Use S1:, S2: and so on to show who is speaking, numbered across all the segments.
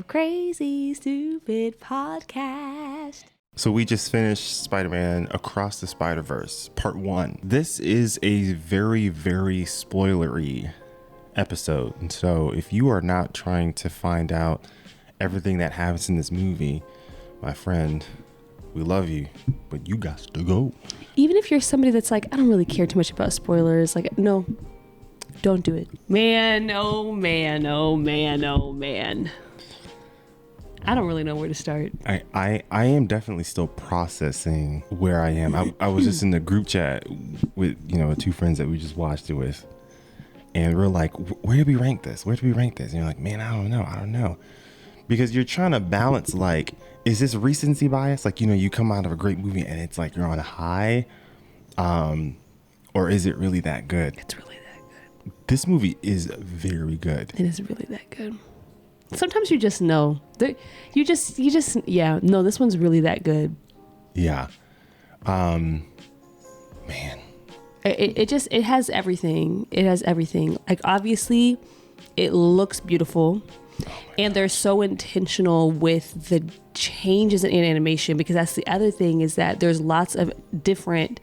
S1: Crazy Stupid Podcast.
S2: So we just finished Spider-Man Across the Spider-Verse, Part 1. This is a very, very spoilery episode. And so if you are not trying to find out everything that happens in this movie, my friend, we love you, but you got to go.
S1: Even if you're somebody that's like, I don't really care too much about spoilers, like, no, don't do it. Man, oh man, oh man, oh man. I don't really know where to start.
S2: I am definitely still processing where I am. I was just in the group chat with, two friends that we just watched it with. And we're like, where do we rank this? Where do we rank this? And you're like, man, I don't know. Because you're trying to balance, like, is this recency bias? Like, you come out of a great movie and it's like you're on a high. Or is it really that good?
S1: It's really that good.
S2: This movie is very good.
S1: It is really that good. Sometimes you just know. This one's really that good.
S2: Yeah. Man.
S1: It has everything. It has everything. Like, obviously, it looks beautiful. And they're so intentional with the changes in animation, because that's the other thing, is that there's lots of different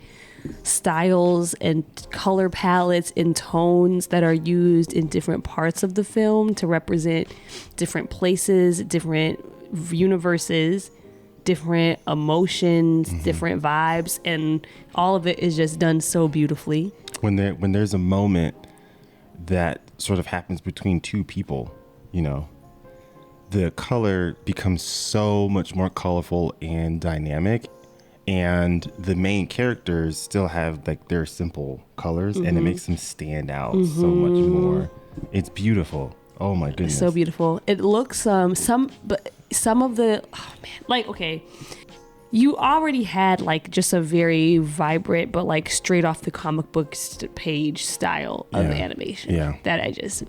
S1: styles and color palettes and tones that are used in different parts of the film to represent different places, different universes, different emotions, different vibes, and all of it is just done so beautifully.
S2: When there's a moment that sort of happens between two people, the color becomes so much more colorful and dynamic. And the main characters still have like their simple colors, and it makes them stand out so much more. It's beautiful. Oh my goodness.
S1: So beautiful. It looks some of the, oh man, like, okay, you already had like just a very vibrant but like straight off the comic book page style of animation that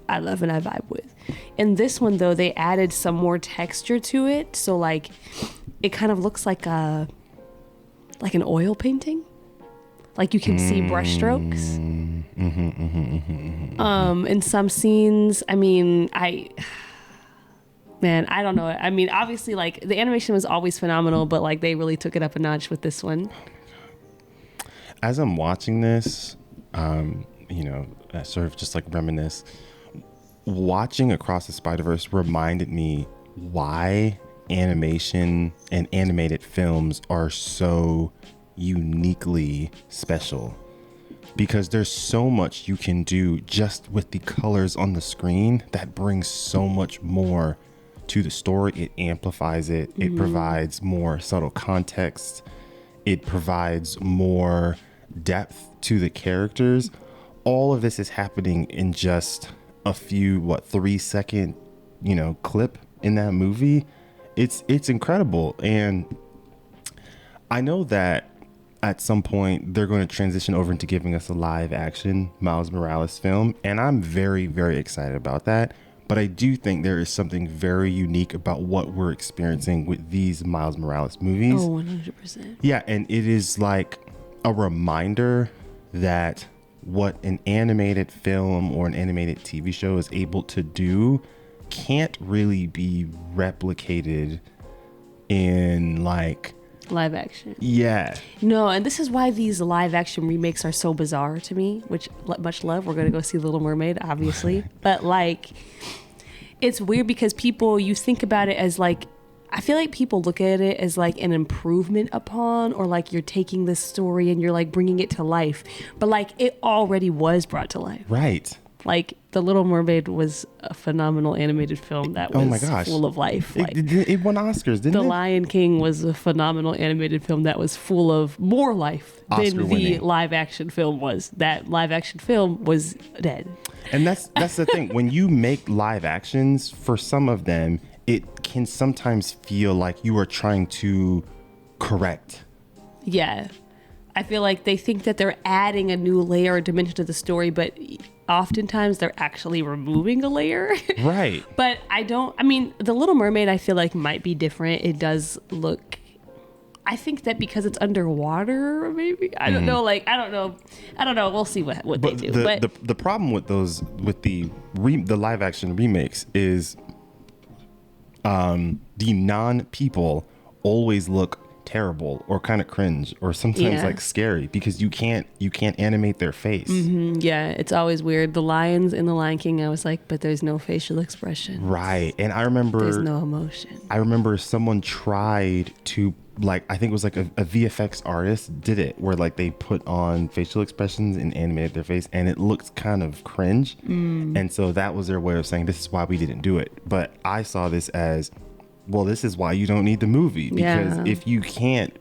S1: I love and I vibe with. In this one though, they added some more texture to it, so like it kind of looks like an oil painting. Like you can see brush strokes. In some scenes, I mean, I don't know. I mean, obviously, like, the animation was always phenomenal, but like they really took it up a notch with this one.
S2: As I'm watching this, I sort of just like reminisce. Watching Across the Spider-Verse reminded me why animation and animated films are so uniquely special, because there's so much you can do just with the colors on the screen that brings so much more to the story. It amplifies it. It provides more subtle context. It provides more depth to the characters. All of this is happening in just a few 3-second clip in that movie. It's incredible. And I know that at some point they're going to transition over into giving us a live action Miles Morales film, and I'm very, very excited about that. But I do think there is something very unique about what we're experiencing with these Miles Morales movies.
S1: Oh, 100%.
S2: Yeah, and it is like a reminder that what an animated film or an animated TV show is able to do can't really be replicated in like
S1: live action.
S2: Yeah.
S1: No, and this is why these live action remakes are so bizarre to me, which much love. We're going to go see Little Mermaid, obviously. But like, it's weird because you think about it as like, I feel like people look at it as like an improvement upon, or like you're taking this story and you're like bringing it to life. But like it already was brought to life.
S2: Right.
S1: Like The Little Mermaid was a phenomenal animated film that was full of life. Like,
S2: it won Oscars, didn't it?
S1: The Lion King was a phenomenal animated film that was full of more life than the live action film was. That live action film was dead.
S2: And that's the thing. When you make live actions, for some of them, it can sometimes feel like you are trying to correct.
S1: Yeah. I feel like they think that they're adding a new layer or dimension to the story, but oftentimes they're actually removing a layer.
S2: Right.
S1: But The Little Mermaid, I feel like might be different. It does look, I think that because it's underwater, maybe. I don't know. Like, I don't know. We'll see what they do.
S2: The problem with the live action remakes is the non-people always look terrible or kind of cringe or sometimes
S1: Yeah.
S2: like scary because you can't animate their face.
S1: Yeah, it's always weird. The lions in The Lion King, I was like, but there's no facial expression.
S2: Right. And I
S1: There's
S2: remember
S1: no emotion.
S2: someone tried to, like, I think it was like a VFX artist did it where like they put on facial expressions and animated their face and it looked kind of cringe. And so that was their way of saying this is why we didn't do it. But I saw this as, well, this is why you don't need the movie, because
S1: Yeah.
S2: if you can't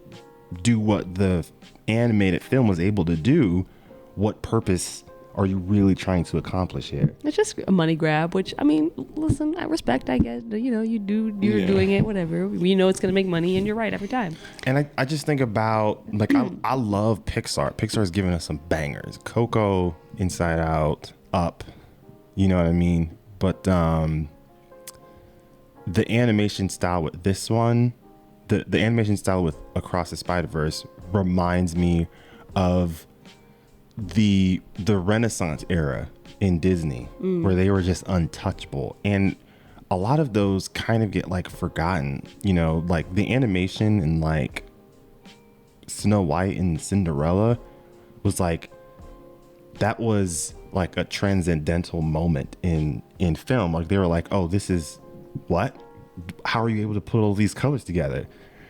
S2: do what the animated film was able to do, what purpose are you really trying to accomplish here?
S1: It's just a money grab, which, I mean, listen, I respect, I guess. You know, you're
S2: Yeah.
S1: doing it, whatever. You know it's going to make money, and you're right every time.
S2: And I just think about, like, I love Pixar. Pixar's given us some bangers. Coco, Inside Out, Up. You know what I mean? But the animation style with this one, the animation style with Across the Spider-Verse reminds me of the Renaissance era in Disney, where they were just untouchable. And a lot of those kind of get like forgotten, you know, like the animation in like Snow White and Cinderella was like, that was like a transcendental moment in film. Like they were like, oh, this is what? How are you able to put all these colors together?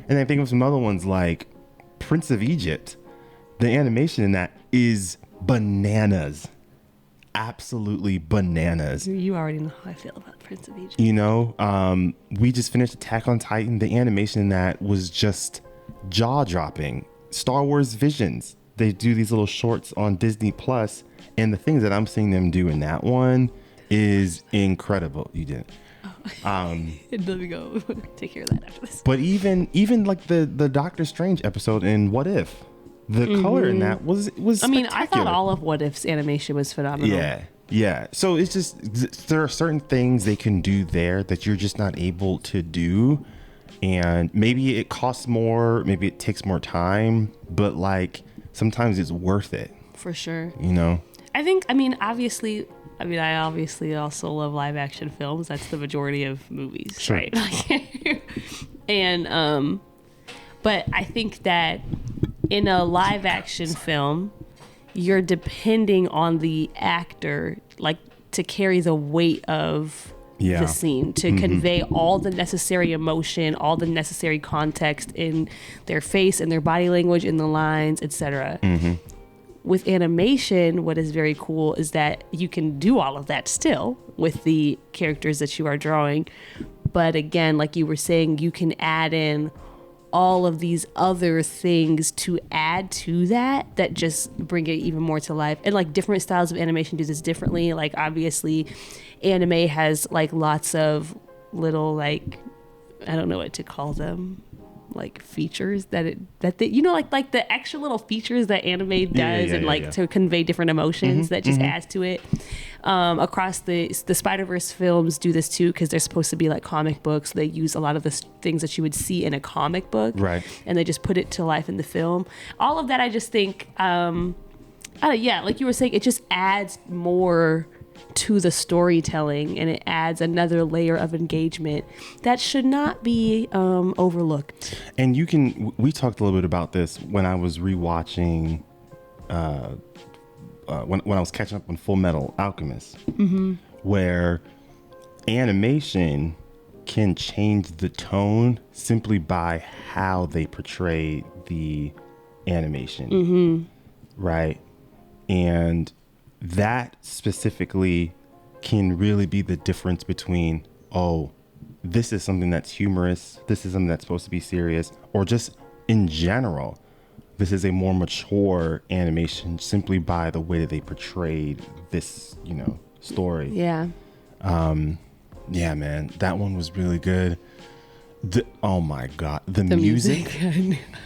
S2: And I think of some other ones like Prince of Egypt. The animation in that is bananas. Absolutely bananas.
S1: You already know how I feel about Prince of Egypt.
S2: You know, we just finished Attack on Titan. The animation in that was just jaw-dropping. Star Wars Visions. They do these little shorts on Disney Plus, and the things that I'm seeing them do in that one is incredible. You didn't.
S1: Let me go take care of that after this.
S2: But even like the Doctor Strange episode in What If, the color in that was
S1: I mean, I thought
S2: spectacular.
S1: all of What If's animation was phenomenal.
S2: Yeah. So it's just, there are certain things they can do there that you're just not able to do. And maybe it costs more, maybe it takes more time, but like sometimes it's worth it,
S1: For sure.
S2: you know?
S1: I think, obviously, I obviously also love live action films. That's the majority of movies,
S2: Sure.
S1: right? And, but I think that in a live action film, you're depending on the actor, like, to carry the weight of
S2: Yeah.
S1: the scene, to convey all the necessary emotion, all the necessary context in their face and their body language, in the lines, etc. With animation, what is very cool is that you can do all of that still with the characters that you are drawing. But again, like you were saying, you can add in all of these other things to add to that just bring it even more to life. And like different styles of animation do this differently. Like obviously anime has like lots of little, like, I don't know what to call them, like features that they, you know, like the extra little features that anime does to convey different emotions that just adds to it. Across the Spider-Verse films do this too, because they're supposed to be like comic books. They use a lot of the things that you would see in a comic book,
S2: Right.
S1: and they just put it to life in the film. All of that, I just think, like you were saying, it just adds more to the storytelling, and it adds another layer of engagement that should not be overlooked.
S2: And we talked a little bit about this when I was rewatching, when I was catching up on Full Metal Alchemist, where animation can change the tone simply by how they portray the animation, right? And that specifically can really be the difference between, oh, this is something that's humorous, this is something that's supposed to be serious, or just in general, this is a more mature animation simply by the way that they portrayed this, story.
S1: Yeah.
S2: Yeah, man, that one was really good. Oh my God, the
S1: The
S2: music.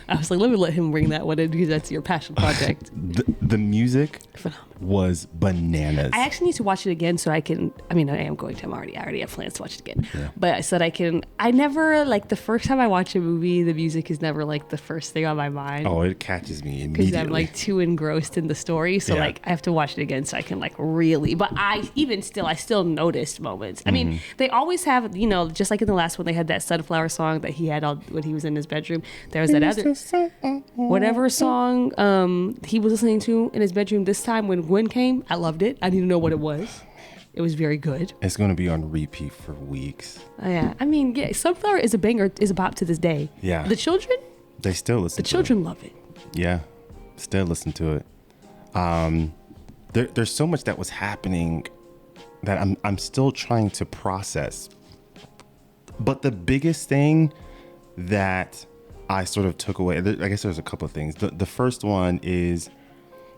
S1: I was like, let him bring that one in because that's your passion project.
S2: The music
S1: Phenomenal.
S2: was bananas.
S1: I actually need to watch it again so I can. I mean, I am going to. I already have plans to watch it again.
S2: Yeah.
S1: But so that I can. I never like the first time I watch a movie. The music is never like the first thing on my mind.
S2: Oh, it catches me
S1: Because
S2: immediately.
S1: I'm like too engrossed in the story, so
S2: Yeah.
S1: like I have to watch it again so I can like really. But I still noticed moments. I mean, they always have, you know, just like in the last one, they had that Sunflower song that he had all when he was in his bedroom. There was that other whatever song he was listening to in his bedroom this time when Gwen came. I loved it. I didn't even know what it was. It was very good.
S2: It's going to be on repeat for weeks.
S1: Yeah, I mean, yeah, Sunflower is a banger, is a bop to this day.
S2: Yeah.
S1: The children,
S2: They still listen.
S1: the children love it.
S2: Yeah, still listen to it. There's so much that was happening that I'm still trying to process. But the biggest thing that I sort of took away, I guess there's a couple of things. The first one is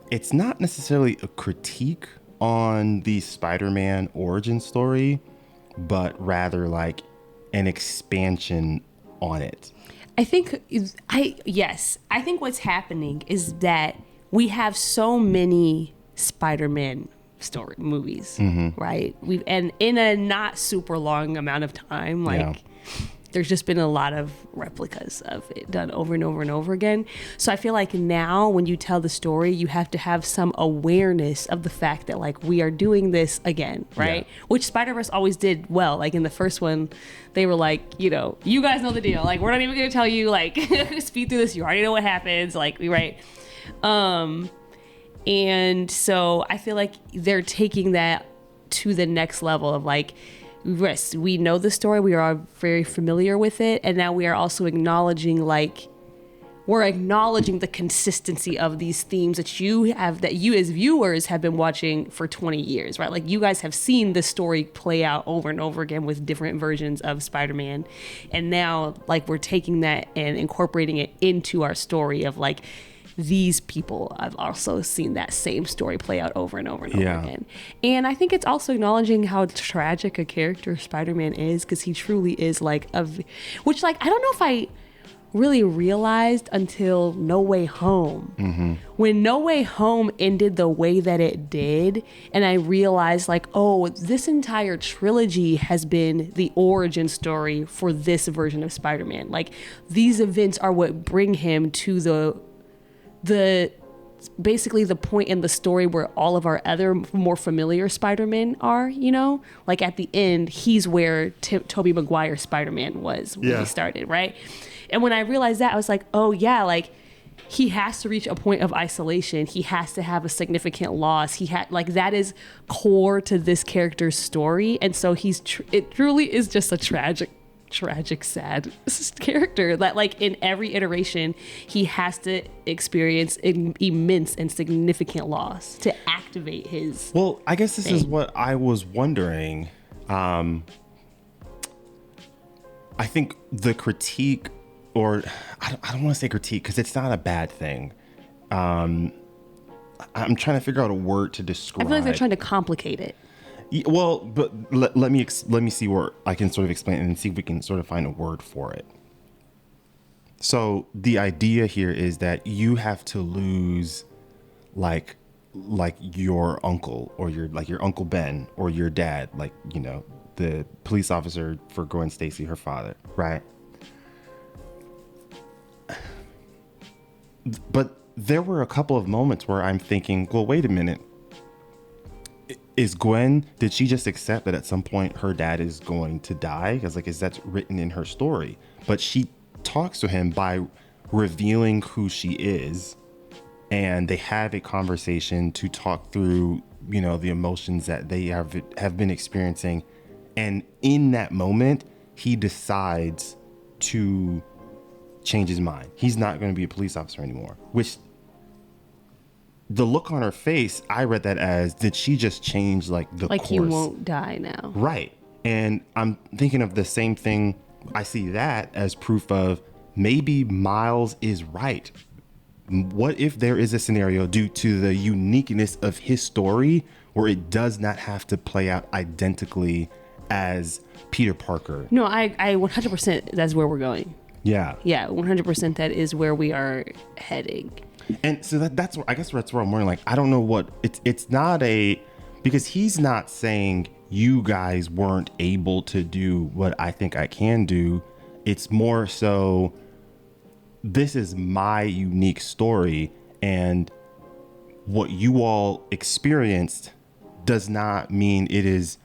S2: it's not necessarily a critique on the Spider-Man origin story, but rather like an expansion on it.
S1: I think I think what's happening is that we have so many Spider-Man story movies, right? And in a not super long amount of time, like
S2: Yeah.
S1: there's just been a lot of replicas of it done over and over and over again. So I feel like now when you tell the story, you have to have some awareness of the fact that like we are doing this again, right?
S2: Yeah.
S1: Which Spider-Verse always did well. Like in the first one, they were like, you know, you guys know the deal. Like we're not even gonna tell you, like speed through this. You already know what happens. Like right. And so I feel like they're taking that to the next level of like, yes, we know the story, we are very familiar with it, and now we are also acknowledging we're acknowledging the consistency of these themes that you as viewers have been watching for 20 years, right? Like you guys have seen this story play out over and over again with different versions of Spider-Man, and now like we're taking that and incorporating it into our story of like, these people have also seen that same story play out over and over and over again. And I think it's also acknowledging how tragic a character Spider-Man is, because he truly is like which like, I don't know if I really realized until No Way Home. When No Way Home ended the way that it did, and I realized like, oh, this entire trilogy has been the origin story for this version of Spider-Man. Like these events are what bring him to the basically the point in the story where all of our other more familiar Spider-Men are, you know, like at the end, he's where Tobey Maguire Spider-Man was when he started, right? And when I realized that, I was like, oh yeah, like he has to reach a point of isolation. He has to have a significant loss. Like that is core to this character's story. And so it truly is just a tragic, sad character that like in every iteration he has to experience immense and significant loss to activate his
S2: I guess this is what I was wondering. I think the critique, or I don't want to say critique because it's not a bad thing. I'm trying to figure out a word to describe.
S1: I feel like they're trying to complicate it.
S2: Well, but let me see where I can sort of explain it and see if we can sort of find a word for it. So the idea here is that you have to lose like your uncle or your Uncle Ben or your dad, like, you know, the police officer for Gwen Stacy, her father, right? But there were a couple of moments where I'm thinking, well, wait a minute. Did she just accept that at some point her dad is going to die? Because like, is that written in her story? But she talks to him by revealing who she is, and they have a conversation to talk through, you know, the emotions that they have been experiencing. And in that moment, he decides to change his mind. He's not going to be a police officer anymore, which the look on her face, I read that as, did she just change like the
S1: like
S2: course?
S1: he won't die now.
S2: Right. And I'm thinking of the same thing. I see that as proof of maybe Miles is right. What if there is a scenario due to the uniqueness of his story where it does not have to play out identically as Peter Parker.
S1: No, I 100%, that's where we're going.
S2: Yeah.
S1: Yeah, 100% that is where we are heading.
S2: And so that's where, I guess that's where I'm wondering, like, I don't know what, it's not because he's not saying you guys weren't able to do what I think I can do. It's more so, this is my unique story, and what you all experienced does not mean it is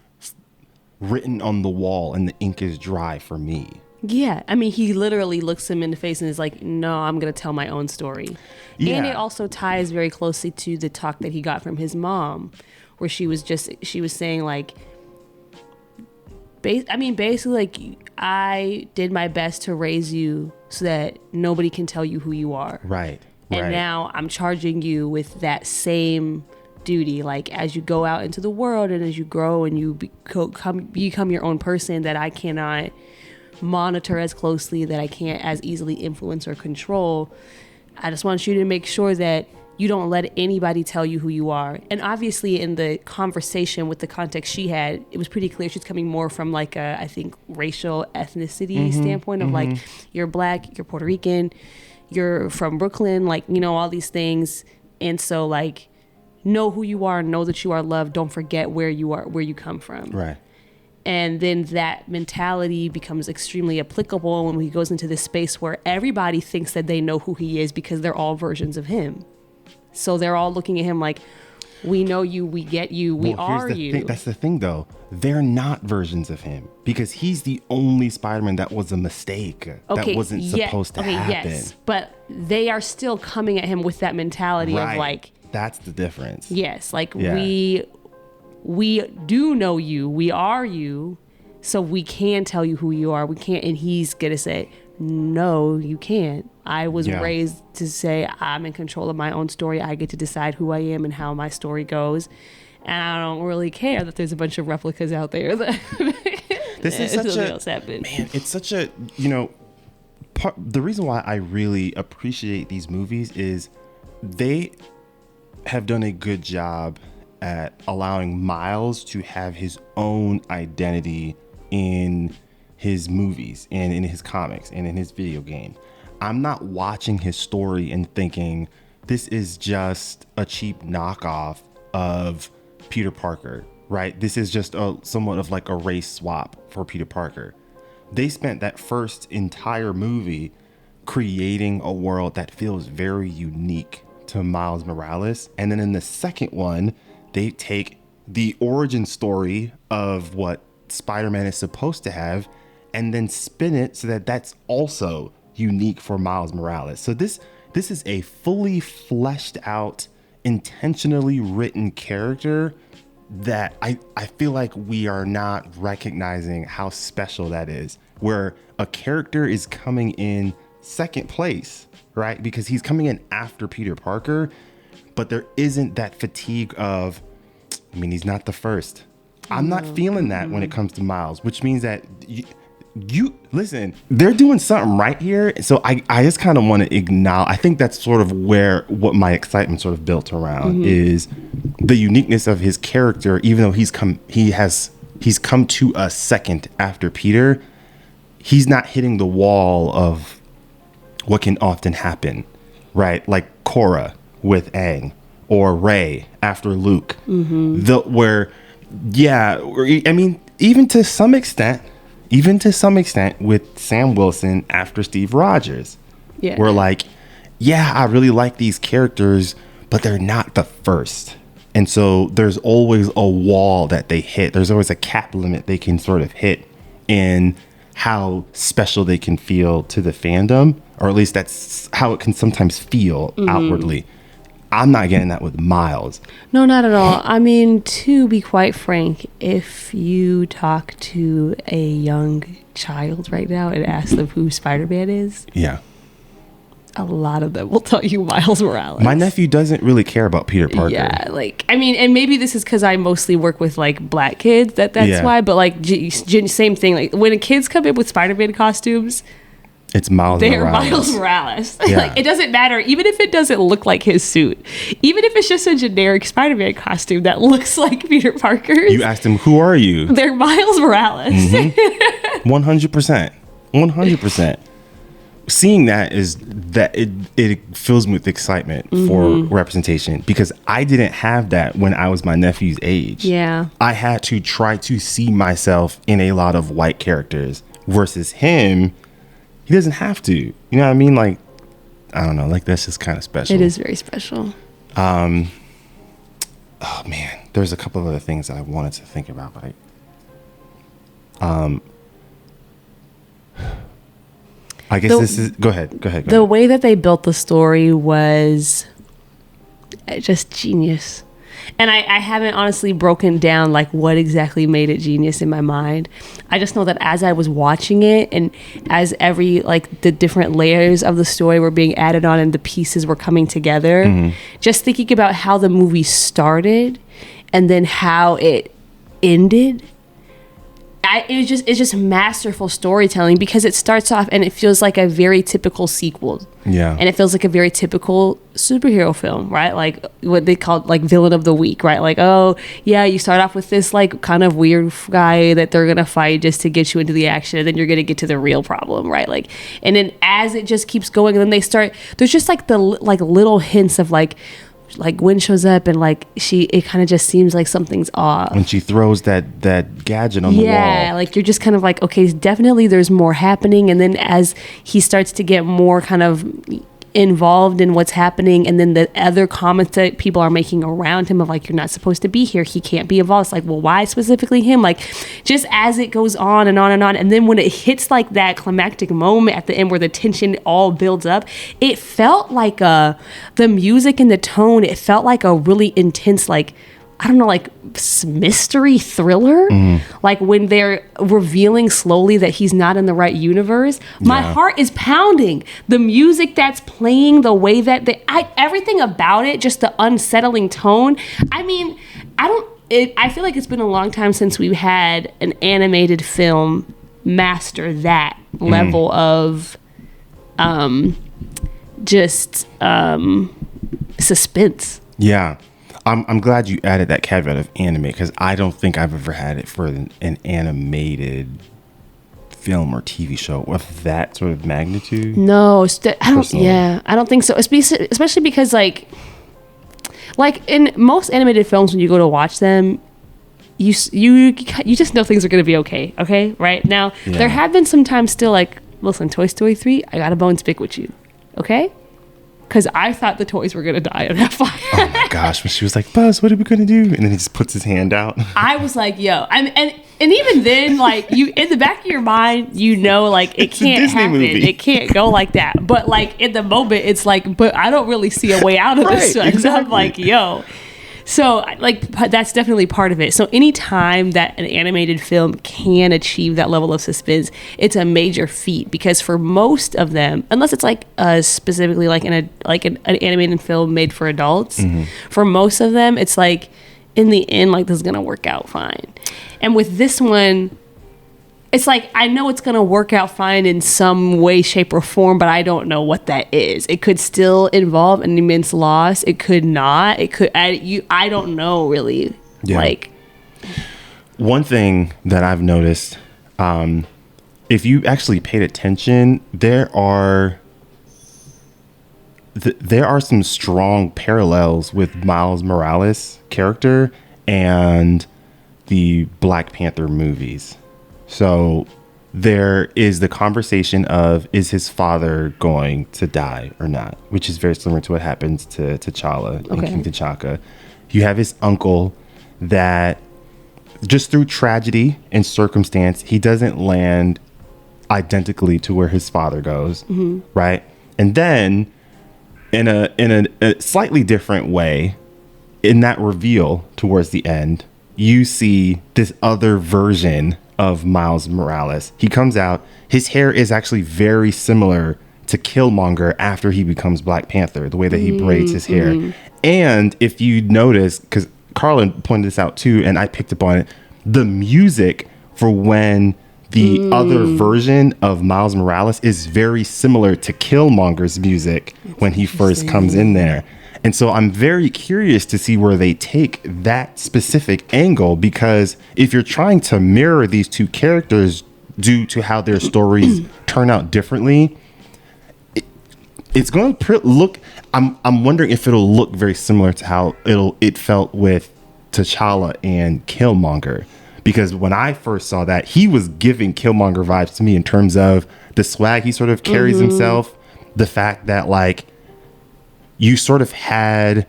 S2: written on the wall and the ink is dry for me.
S1: Yeah, I mean, he literally looks him in the face and is like, no, I'm going to tell my own story.
S2: Yeah.
S1: And it also ties very closely to the talk that he got from his mom, where she was saying, like, basically, like, I did my best to raise you so that nobody can tell you who you are.
S2: Right.
S1: And now I'm charging you with that same duty. Like, as you go out into the world and as you grow and you become your own person that I cannot monitor as closely, that I can't as easily influence or control, I just want you to make sure that you don't let anybody tell you who you are. And obviously in the conversation, with the context she had, it was pretty clear she's coming more from like a, I think, racial ethnicity standpoint of like, you're Black, you're Puerto Rican, you're from Brooklyn, like, you know, all these things. And so, like, know who you are, know that you are loved, don't forget where you are, where you come from.
S2: Right.
S1: And then that mentality becomes extremely applicable when he goes into this space where everybody thinks that they know who he is because they're all versions of him. So they're all looking at him like, we know you, we get you, we are you.
S2: That's the thing, though. They're not versions of him because he's the only Spider-Man that was a mistake. That wasn't supposed to happen. Yes,
S1: but they are still coming at him with that mentality of like...
S2: That's the difference.
S1: Yes, like we do know you, we are you, so we can tell you who you are. We can't, and he's gonna say, no, you can't. I was raised to say I'm in control of my own story. I get to decide who I am and how my story goes. And I don't really care that there's a bunch of replicas out there that
S2: this is such it's such a, you know, the reason why I really appreciate these movies is they have done a good job at allowing Miles to have his own identity in his movies and in his comics and in his video games. I'm not watching his story and thinking this is just a cheap knockoff of Peter Parker, right? This is just somewhat of like a race swap for Peter Parker. They spent that first entire movie creating a world that feels very unique to Miles Morales. And then in the second one, they take the origin story of what Spider-Man is supposed to have and then spin it so that that's also unique for Miles Morales. So this is a fully fleshed out, intentionally written character that I feel like we are not recognizing how special that is, where a character is coming in second place, right? Because he's coming in after Peter Parker, but there isn't that fatigue of, I mean, he's not the first. I'm not feeling that when it comes to Miles, which means that you listen, they're doing something right here. So I just kind of want to acknowledge, I think that's sort of what my excitement sort of built around is the uniqueness of his character. Even though he's come to us second after Peter, he's not hitting the wall of what can often happen, right? Like Cora with Aang or Rey after Luke, I mean, even to some extent with Sam Wilson after Steve Rogers. Yeah. We're like, yeah, I really like these characters, but they're not the first. And so there's always a wall that they hit. There's always a cap limit they can sort of hit in how special they can feel to the fandom, or at least that's how it can sometimes feel outwardly. I'm not getting that with Miles.
S1: No, not at all. I mean, to be quite frank, if you talk to a young child right now and ask them who Spider-Man is, a lot of them will tell you Miles Morales.
S2: My nephew doesn't really care about Peter Parker.
S1: Yeah, like, I mean, and maybe this is because I mostly work with like Black kids. That's why. But like, same thing. Like when kids come in with Spider-Man costumes,
S2: It's Miles
S1: They're
S2: Morales.
S1: Miles Morales.
S2: Yeah.
S1: Like, it doesn't matter, even if it doesn't look like his suit, even if it's just a generic Spider-Man costume that looks like Peter Parker's.
S2: You asked him, who are you?
S1: They're Miles Morales.
S2: 100%. 100%. Seeing that is that it fills me with excitement for representation, because I didn't have that when I was my nephew's age.
S1: Yeah.
S2: I had to try to see myself in a lot of white characters versus him. He doesn't have to. You know what I mean? Like, I don't know. Like, that's just kind of special.
S1: It is very special.
S2: Oh man, there's a couple of other things that I wanted to think about, but I guess this is. Go ahead.
S1: The way that they built the story was just genius. And I haven't honestly broken down like what exactly made it genius in my mind. I just know that as I was watching it, and as every like the different layers of the story were being added on and the pieces were coming together, just thinking about how the movie started and then how it ended. It's just masterful storytelling, because it starts off and it feels like a very typical sequel.
S2: Yeah.
S1: And it feels like a very typical superhero film, right? Like what they call like villain of the week, right? Like, oh yeah, you start off with this like kind of weird guy that they're gonna fight just to get you into the action, and then you're gonna get to the real problem, right? Like, and then as it just keeps going, and then there's just like the like little hints of like Gwen shows up, and like it kind of just seems like something's off
S2: when she throws that gadget on the wall.
S1: Yeah, like you're just kind of like, okay, definitely there's more happening. And then as he starts to get more kind of involved in what's happening, and then the other comments that people are making around him of like, you're not supposed to be here, he can't be involved. It's like, well, why specifically him? Like, just as it goes on and on and on, and then when it hits like that climactic moment at the end where the tension all builds up, it felt like the music and the tone, it felt like a really intense, like, I don't know, like mystery thriller. Like when they're revealing slowly that he's not in the right universe, my heart is pounding. The music that's playing, the way that everything about it, just the unsettling tone. I mean, I feel like it's been a long time since we've had an animated film master that level of suspense.
S2: Yeah. I'm glad you added that caveat of anime, because I don't think I've ever had it for an animated film or TV show of that sort of magnitude.
S1: No, I don't think so. Especially because like in most animated films, when you go to watch them, you just know things are going to be okay. Okay, right now there have been some times still like, listen, Toy Story 3, I got a bone to pick with you, okay? Because I thought the toys were going to die in that fire.
S2: Oh my gosh, when she was like, Buzz, what are we going to do? And then he just puts his hand out.
S1: I was like, yo. And even then, like, you in the back of your mind, you know, like, it can't happen. Movie. It can't go like that. But, like, in the moment, it's like, but I don't really see a way out of this one. Exactly. So I'm like, yo. So, like, that's definitely part of it. So any time that an animated film can achieve that level of suspense, it's a major feat, because for most of them, unless it's like specifically like an animated film made for adults, for most of them, it's like in the end, like, this is gonna work out fine. And with this one, it's like, I know it's going to work out fine in some way, shape, or form, but I don't know what that is. It could still involve an immense loss. It could not. It could. I don't know, really. Yeah. Like,
S2: one thing that I've noticed, if you actually paid attention, there are some strong parallels with Miles Morales' character and the Black Panther movies. So there is the conversation of, is his father going to die or not, which is very similar to what happens to T'Challa in King T'Chaka. You have his uncle that just through tragedy and circumstance, he doesn't land identically to where his father goes, right? And then in a slightly different way, in that reveal towards the end, you see this other version of Miles Morales. He comes out, his hair is actually very similar to Killmonger after he becomes Black Panther, the way that he braids his hair. And if you notice, because Carlin pointed this out too, and I picked up on it, the music for when the other version of Miles Morales is very similar to Killmonger's music when he first comes in there. And so I'm very curious to see where they take that specific angle, because if you're trying to mirror these two characters due to how their stories turn out differently, it's going to look, I'm wondering if it'll look very similar to how it felt with T'Challa and Killmonger. Because when I first saw that, he was giving Killmonger vibes to me in terms of the swag he sort of carries himself, the fact that like you sort of had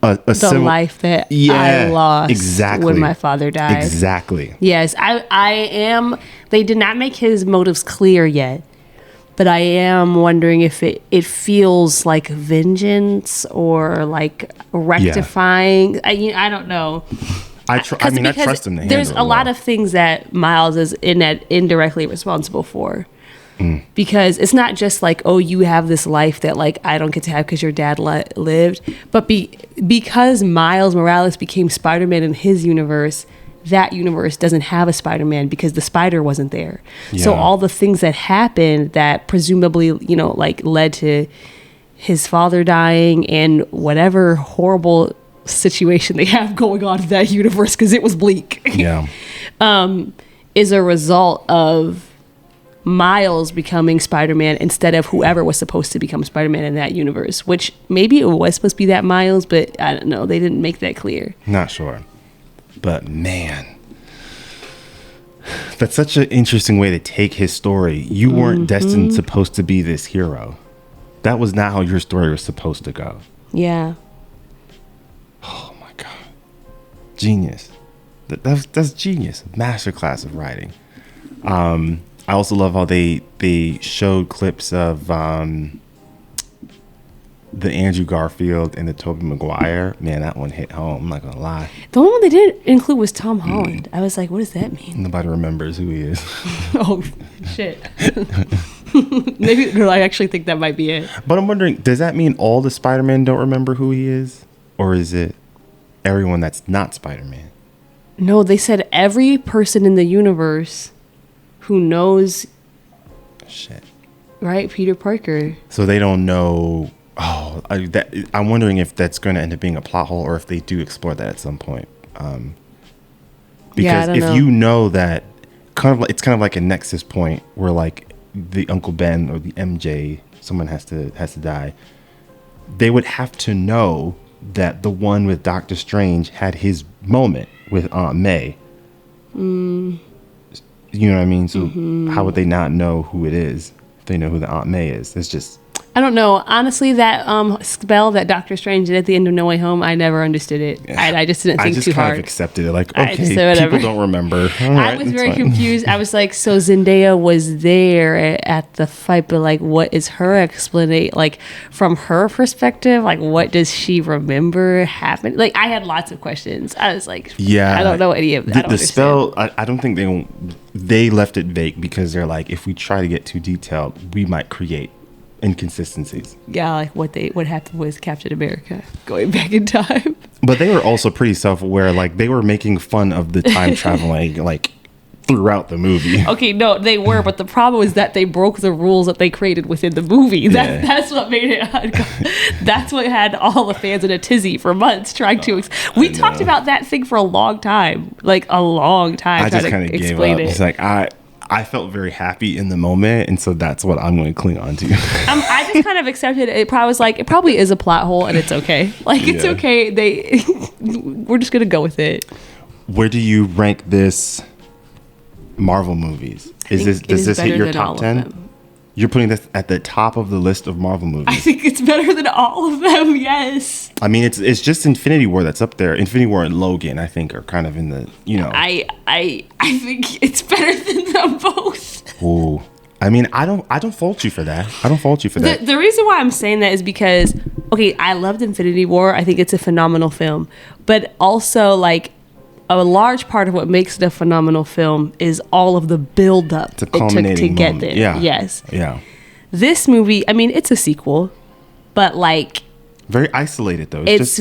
S2: the
S1: life that I lost when my father died.
S2: Exactly.
S1: Yes, I am. They did not make his motives clear yet, but I am wondering if it feels like vengeance or like rectifying. Yeah. I don't know.
S2: I trust him to handle it.
S1: There's a lot of things that Miles is indirectly responsible for. Because it's not just like, oh, you have this life that like I don't get to have because your dad lived, but because Miles Morales became Spider-Man in his universe, that universe doesn't have a Spider-Man because the spider wasn't there. Yeah. So all the things that happened that presumably, like led to his father dying and whatever horrible situation they have going on in that universe, because it was bleak.
S2: Yeah.
S1: Is a result of Miles becoming Spider-Man instead of whoever was supposed to become Spider-Man in that universe, which maybe it was supposed to be that Miles, but I don't know. They didn't make that clear.
S2: Not sure. But man, that's such an interesting way to take his story. You weren't destined supposed to be this hero. That was not how your story was supposed to go.
S1: Yeah.
S2: Oh my God. Genius. That's genius. Masterclass of writing. I also love how they showed clips of the Andrew Garfield and the Tobey Maguire. Man, that one hit home. I'm not gonna lie.
S1: The only one they didn't include was Tom Holland. I was like, what does that mean?
S2: Nobody remembers who he is.
S1: Oh shit. Maybe no, I actually think that might be it.
S2: But I'm wondering, does that mean all the Spider-Men don't remember who he is, or is it everyone that's not Spider-Man?
S1: No, they said every person in the universe who knows,
S2: shit,
S1: right? Peter Parker.
S2: So they don't know. Oh, I'm wondering if that's going to end up being a plot hole, or if they do explore that at some point. Because if you know that, it's kind of like a nexus point where like the Uncle Ben or the MJ, someone has to die. They would have to know that the one with Doctor Strange had his moment with Aunt May. You know what I mean? So how would they not know who it is if they know who the Aunt May is? It's just...
S1: I don't know. Honestly, that spell that Doctor Strange did at the end of No Way Home, I never understood it. Yeah. I just didn't think too hard. I just kind of
S2: accepted it. Like, okay, people don't remember.
S1: I was very confused. I was like, so Zendaya was there at the fight, but like, what is her explanation? Like, from her perspective, like, what does she remember happened? Like, I had lots of questions. I was like, I don't know any of that.
S2: The spell, I don't think they left it vague because they're like, if we try to get too detailed, we might create inconsistencies.
S1: Yeah, like what happened with Captain America going back in time.
S2: But they were also pretty self-aware. Like they were making fun of the time traveling like throughout the movie.
S1: Okay, no, they were, but the problem is that they broke the rules that they created within the movie. That's what made it. That's what had all the fans in a tizzy for months trying to. We talked about that thing for a long time, like a long time.
S2: I just kind of gave up. It's like I felt very happy in the moment, and so that's what I'm going to cling on to.
S1: I just kind of accepted it. It probably is a plot hole, and it's okay. Like, it's okay. We're just going to go with it.
S2: Where do you rank this Marvel movies? Does this hit your top 10? You're putting this at the top of the list of Marvel movies.
S1: I think it's better than all of them, yes.
S2: I mean, it's just Infinity War that's up there. Infinity War and Logan, I think, are kind of in the,
S1: I think it's better than them both.
S2: Ooh. I mean, I don't fault you for that. The
S1: reason why I'm saying that is because, okay, I loved Infinity War. I think it's a phenomenal film. But also, like, a large part of what makes it a phenomenal film is all of the build-up it took to get there.
S2: Yeah.
S1: Yes.
S2: Yeah.
S1: This movie, I mean, it's a sequel, but like...
S2: Very isolated, though.
S1: It's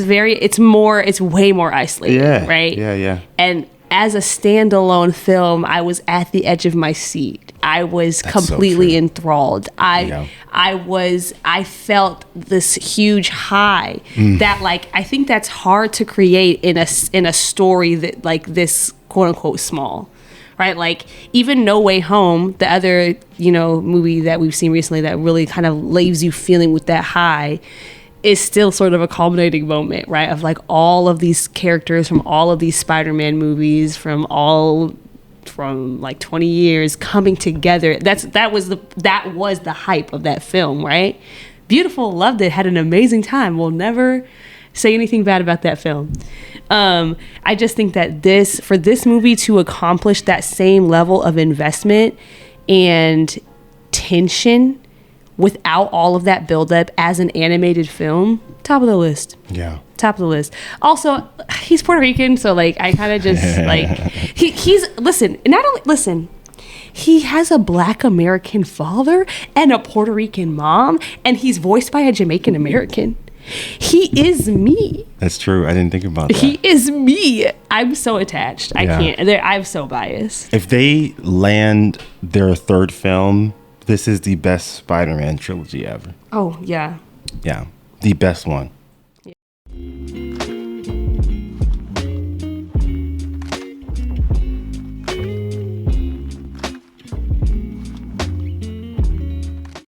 S1: way more isolated, right?
S2: Yeah.
S1: And as a standalone film, I was at the edge of my seat. I was
S2: That's so
S1: completely
S2: true.
S1: enthralled.
S2: Yeah.
S1: I felt this huge high that, like, I think that's hard to create in a story that, like, this quote unquote small, right? Like, even No Way Home, the other, movie that we've seen recently that really kind of leaves you feeling with that high, is still sort of a culminating moment, right? Of like all of these characters from all of these Spider-Man movies from like 20 years coming together. That was the hype of that film, right? Beautiful, loved it, had an amazing time. We'll never say anything bad about that film. I just think that for this movie to accomplish that same level of investment and tension without all of that buildup as an animated film, top of the list.
S2: Yeah.
S1: Top of the list. Also, he's Puerto Rican, so like I kind of just like he's listen. He has a Black American father and a Puerto Rican mom, and he's voiced by a Jamaican American. He is me.
S2: That's true. I didn't think about that.
S1: He is me. I'm so attached. I
S2: Yeah.
S1: can't. I'm so biased.
S2: If they land their third film, this is the best Spider-Man trilogy ever.
S1: Oh yeah.
S2: Yeah, the best one.